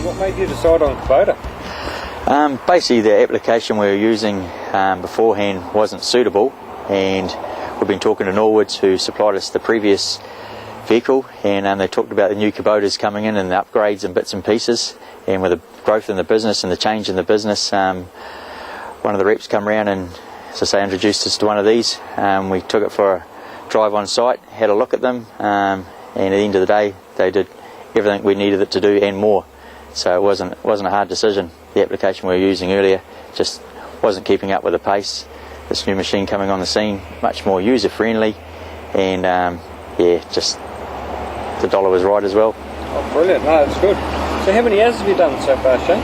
What made you decide on Kubota? Basically the application we were using beforehand wasn't suitable, and we've been talking to Norwoods, who supplied us the previous vehicle, and they talked about the new Kubotas coming in and the upgrades and bits and pieces, and with the growth in the business and the change in the business, one of the reps come around and, as I say, introduced us to one of these. We took it for a drive on site, had a look at them, and at the end of the day they did everything we needed it to do and more. So it wasn't a hard decision. The application we were using earlier just wasn't keeping up with the pace. This new machine coming on the scene, much more user friendly, and yeah, just the dollar was right as well. Oh, brilliant. No, that's good. So how many hours have you done so far, Shane?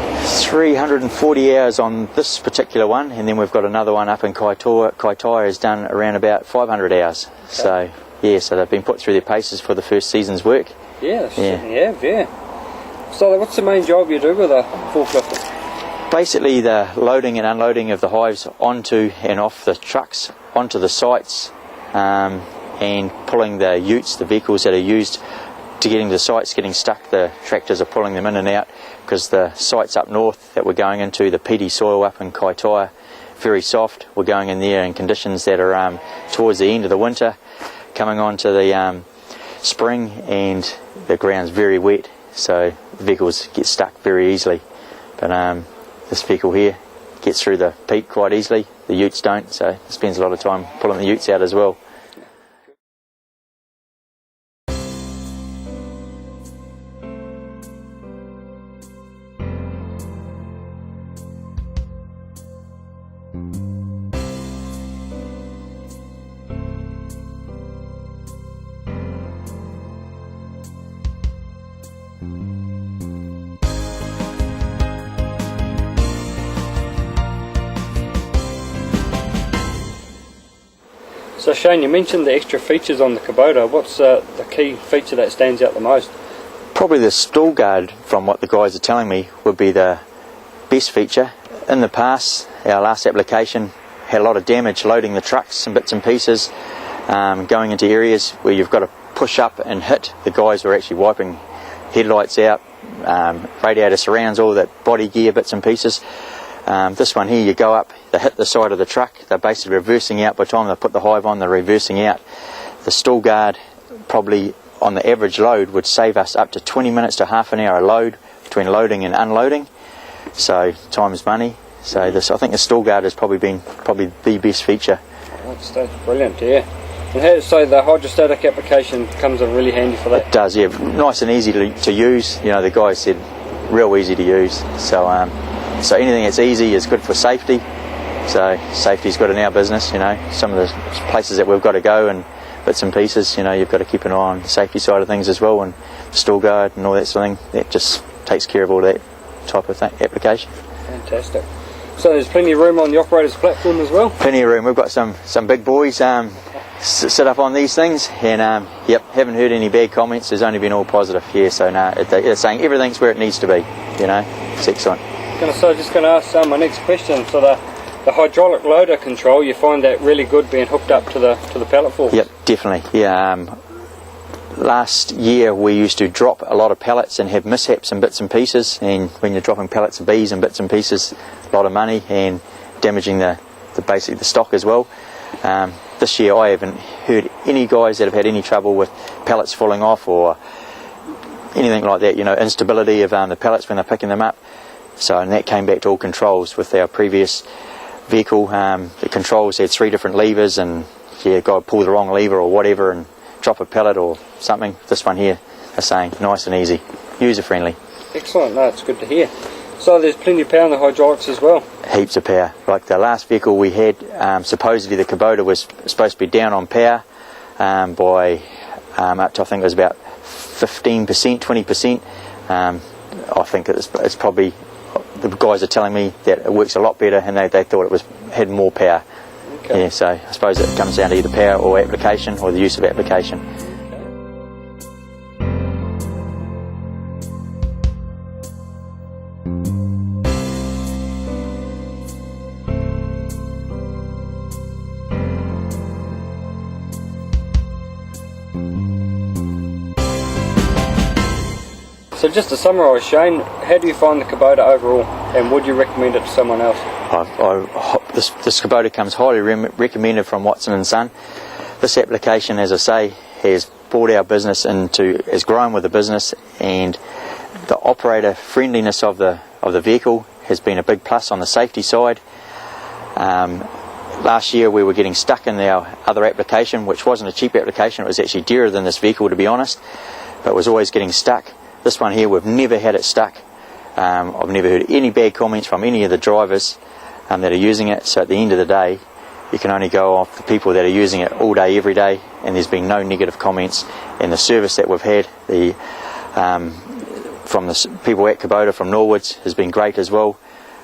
340 hours on this particular one, and then we've got another one up in Kaitaia has done around about 500 hours. Okay. So yeah, so they've been put through their paces for the first season's work. Yeah, they certainly have, yeah. So what's the main job you do with a forklift? Basically the loading and unloading of the hives onto and off the trucks, onto the sites, and pulling the utes, the vehicles that are used to getting to the sites, getting stuck. The tractors are pulling them in and out, because the sites up north that we're going into, the peaty soil up in Kaitaia, very soft. We're going in there in conditions that are towards the end of the winter, coming on to the spring, and the ground's very wet, so the vehicles get stuck very easily. But this vehicle here gets through the peat quite easily. The utes don't, so it spends a lot of time pulling the utes out as well. So Shane, you mentioned the extra features on the Kubota. What's the key feature that stands out the most? Probably the stall guard, from what the guys are telling me, would be the best feature. In the past, our last application had a lot of damage loading the trucks and bits and pieces, going into areas where you've got to push up and hit. The guys were actually wiping headlights out, radiator surrounds, all that body gear bits and pieces. This one here, you go up, they hit the side of the truck, they're basically reversing out. By the time they put the hive on, they're reversing out. The stall guard, probably on the average load, would save us up to 20 minutes to half an hour a load between loading and unloading. So time is money. So I think the stall guard has probably been the best feature. That's brilliant, yeah. And so the hydrostatic application comes in really handy for that? It does, yeah. Nice and easy to use. You know, the guys said real easy to use. So anything that's easy is good for safety. So safety's good in our business, you know. Some of the places that we've got to go and bits and pieces, you know, you've got to keep an eye on the safety side of things as well, and the stall guard and all that sort of thing. That just takes care of all that type of application. Fantastic. So there's plenty of room on the operator's platform as well? Plenty of room. We've got some big boys sit up on these things, and yep, haven't heard any bad comments. There's only been all positive here, so no, they're saying everything's where it needs to be, you know. It's excellent. Just going to ask my next question. So the hydraulic loader control, you find that really good being hooked up to the pallet forks? Yep, definitely. Yeah. Last year we used to drop a lot of pallets and have mishaps and bits and pieces, and when you're dropping pallets of bees and bits and pieces, a lot of money and damaging the stock as well. This year I haven't heard any guys that have had any trouble with pallets falling off or anything like that, you know, instability of the pallets when they're picking them up. So, and that came back to all controls. With our previous vehicle, the controls had 3 different levers, and yeah, a guy would pull the wrong lever or whatever and drop a pellet or something. This one here, they're saying nice and easy, user friendly. Excellent, no, it's good to hear. So there's plenty of power in the hydraulics as well? Heaps of power. Like the last vehicle we had, supposedly the Kubota was supposed to be down on power by up to, I think it was about 15%, 20%. I think it's probably, the guys are telling me that it works a lot better, and they thought it had more power. Okay. Yeah, so I suppose it comes down to either power or application, or the use of application. So just to summarise, Shane, how do you find the Kubota overall, and would you recommend it to someone else? This Kubota comes highly recommended from Watson & Son. This application, as I say, has brought our business has grown with the business, and the operator friendliness of the vehicle has been a big plus on the safety side. Last year we were getting stuck in our other application, which wasn't a cheap application. It was actually dearer than this vehicle, to be honest, but was always getting stuck. This one here, we've never had it stuck. I've never heard any bad comments from any of the drivers that are using it. So at the end of the day, you can only go off the people that are using it all day, every day, and there's been no negative comments. And the service that we've had from the people at Kubota, from Norwoods, has been great as well.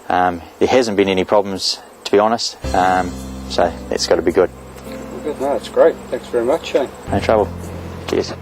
There hasn't been any problems, to be honest, so that's got to be good. Good, no, it's great. Thanks very much, Shane. No trouble. Cheers.